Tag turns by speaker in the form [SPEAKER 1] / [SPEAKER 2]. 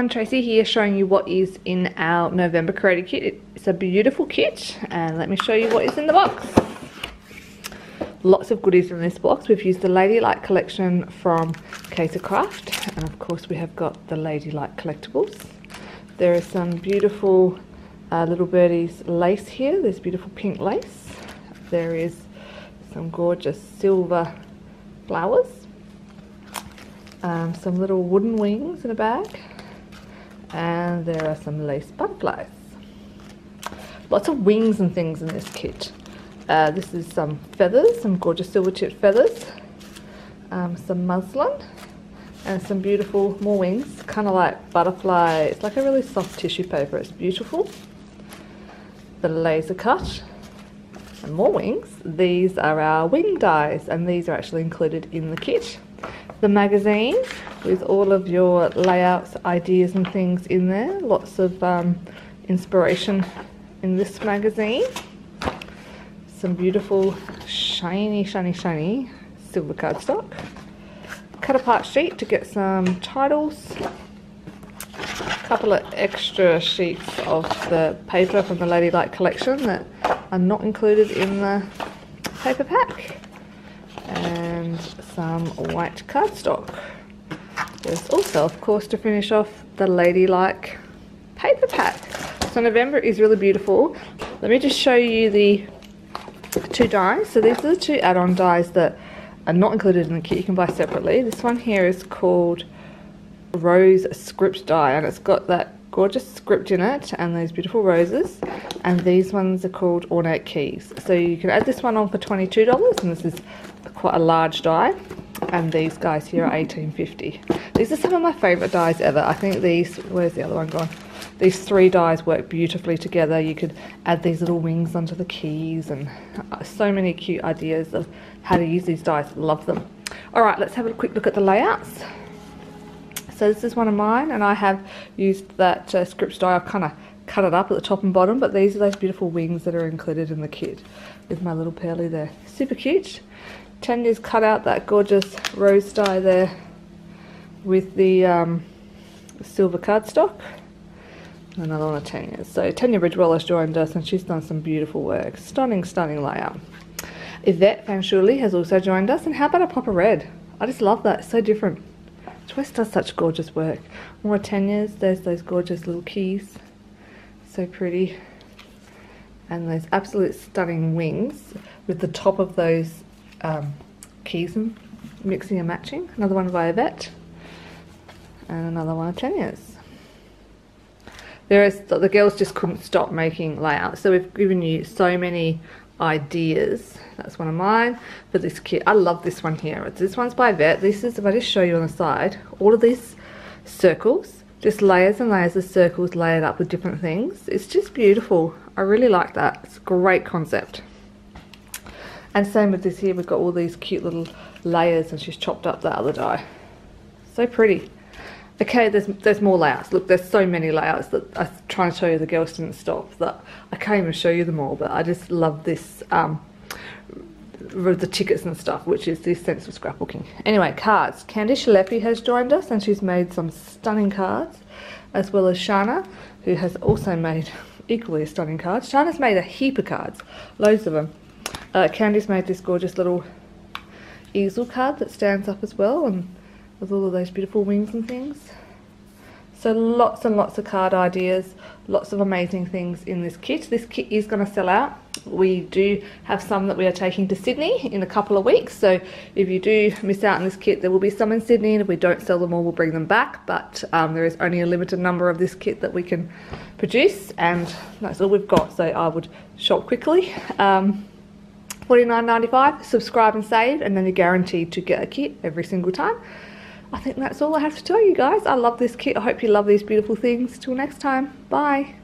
[SPEAKER 1] everyone, Tracy here showing you what is in our November Creative Kit. It's a beautiful kit and let me show you what is in the box. Lots of goodies in this box. We've used the Ladylike collection from Kaisercraft and of course we have got the Ladylike collectibles. There are some beautiful little birdies lace here. There's beautiful pink lace. There is some gorgeous silver flowers. Some little wooden wings in a bag, and there are some lace butterflies. Lots of wings and things in this kit. This is some feathers, some gorgeous silver tipped feathers, some muslin, and some beautiful more wings, kind of like butterfly. It's like a really soft tissue paper. It's beautiful. The laser cut and more wings. These are our wing dies, and these are actually included in the kit. The magazine with all of your layouts, ideas and things in there. Lots of inspiration in this magazine. Some beautiful shiny silver cardstock. Cut apart sheet to get some titles. A couple of extra sheets of the paper from the Ladylike collection that are not included in the paper pack. And some white cardstock. There's also, of course, to finish off, the Ladylike paper pack. So November is really beautiful. Let me just show you the two dies. So these are the two add-on dies that are not included in the kit. You can buy separately. This one here is called Rose Script Die, and it's got that gorgeous script in it and those beautiful roses, and these ones are called Ornate Keys. So you can add this one on for $22, and this is quite a large die, and these guys here are $18.50. These are some of my favourite dies ever. I think these, where's the other one gone? These three dies work beautifully together. You could add these little wings onto the keys, and so many cute ideas of how to use these dies. Love them. Alright, let's have a quick look at the layouts. So this is one of mine, and I have used that script die. I've kind of cut it up at the top and bottom, but these are those beautiful wings that are included in the kit with my little pearly there. Super cute. Tanya's cut out that gorgeous rose die there with the silver cardstock. Another one of Tanya's. So Tanya Bridgewaller's joined us and she's done some beautiful work. Stunning layout. Yvette Van Shuley has also joined us, and how about a pop of red? I just love that. It's so different. Joyce does such gorgeous work. More Tanya's. There's those gorgeous little keys. So pretty. And those absolute stunning wings with the top of those keys and mixing and matching. Another one by Yvette. And another one of Tanya's. The girls just couldn't stop making layouts. So we've given you so many ideas. That's one of mine for this kit. I love this one here. This one's by Yvette. This is, if I just show you on the side, all of these circles, just layers and layers of circles layered up with different things. It's just beautiful. I really like that. It's a great concept. And same with this here, we've got all these cute little layers, and she's chopped up that other die. So pretty. Okay, there's more layouts. Look, there's so many layouts that I'm trying to show you. The girls didn't stop. That I can't even show you them all, but I just love this, the tickets and stuff, which is the sense of scrapbooking. Anyway, cards. Candy Shalepi has joined us, and she's made some stunning cards, as well as Shana, who has also made equally stunning cards. Shana's made a heap of cards, loads of them. Candy's made this gorgeous little easel card that stands up as well, and with all of those beautiful wings and things. So lots and lots of card ideas, lots of amazing things in this kit. This kit is going to sell out. We do have some that we are taking to Sydney in a couple of weeks, so if you do miss out on this kit, there will be some in Sydney, and if we don't sell them all, we'll bring them back, but there is only a limited number of this kit that we can produce, and that's all we've got, so I would shop quickly. $49.95, subscribe and save, and then you're guaranteed to get a kit every single time. I think that's all I have to tell you guys. I love this kit. I hope you love these beautiful things. Till next time. Bye.